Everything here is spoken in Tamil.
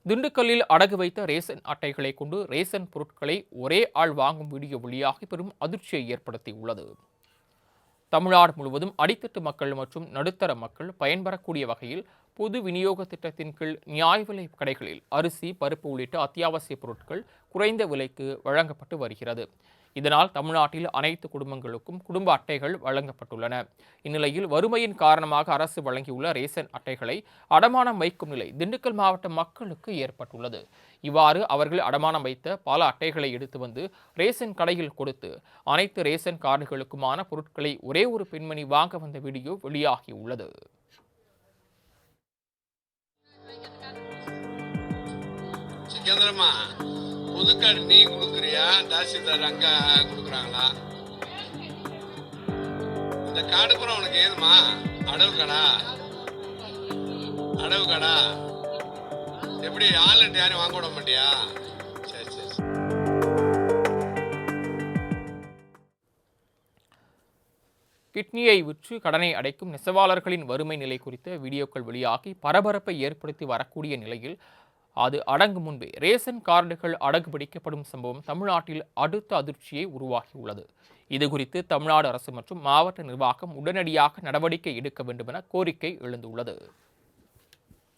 திண்டுக்கல்லில் அடகு வைத்த ரேஷன் அட்டைகளை கொண்டு ரேஷன் பொருட்களை ஒரே ஆள் வாங்கும் வீடியோ வெளியாகி பெரும் அதிர்ச்சியை ஏற்படுத்தியுள்ளது. தமிழ்நாடு முழுவதும் அடித்தட்டு மக்கள் மற்றும் நடுத்தர மக்கள் பயன்பெறக்கூடிய வகையில் பொது விநியோக திட்டத்தின் கீழ் நியாய விலை கடைகளில் அரிசி, பருப்பு உள்ளிட்ட அத்தியாவசிய பொருட்கள் குறைந்த விலைக்கு வழங்கப்பட்டு வருகிறது. இதனால் தமிழ்நாட்டில் அனைத்து குடும்பங்களுக்கும் குடும்ப அட்டைகள் வழங்கப்பட்டுள்ளன. இந்நிலையில் வறுமையின் காரணமாக அரசு வழங்கியுள்ள ரேஷன் அட்டைகளை அடமானம் வைக்கும் நிலை திண்டுக்கல் மாவட்ட மக்களுக்கு ஏற்பட்டுள்ளது. இவ்வாறு அவர்கள் அடமானம் வைத்த பல அட்டைகளை எடுத்து வந்து ரேஷன் கடையில் கொடுத்து அனைத்து ரேஷன் கார்டுகளுக்குமான பொருட்களை ஒரே ஒரு பெண்மணி வாங்க வந்த வீடியோ வெளியாகியுள்ளது. புதுக்கார்டு நீ கொடுக்குறியா, தாசில்தார் அங்க கொடுக்குறாங்களா? இந்த கார்டு கூட உனக்கு ஏதுமா? அடவு கடா எப்படி ஆன்லைன் யாரும் வாங்க விட மாட்டியா? சரி சரி. கிட்னியை விற்று கடனை அடைக்கும் நெசவாளர்களின் வறுமை நிலை குறித்த வீடியோக்கள் வெளியாகி பரபரப்பை ஏற்படுத்தி வரக்கூடிய நிலையில் அது அடங்கும் முன்பே ரேஷன் கார்டுகள் அடகு பிடிக்கப்படும் சம்பவம் தமிழ்நாட்டில் அடுத்த அதிர்ச்சியை உருவாக்கியுள்ளது. இதுகுறித்து தமிழ்நாடு அரசு மற்றும் மாவட்ட நிர்வாகம் உடனடியாக நடவடிக்கை எடுக்க வேண்டும் என கோரிக்கை எழுந்துள்ளது.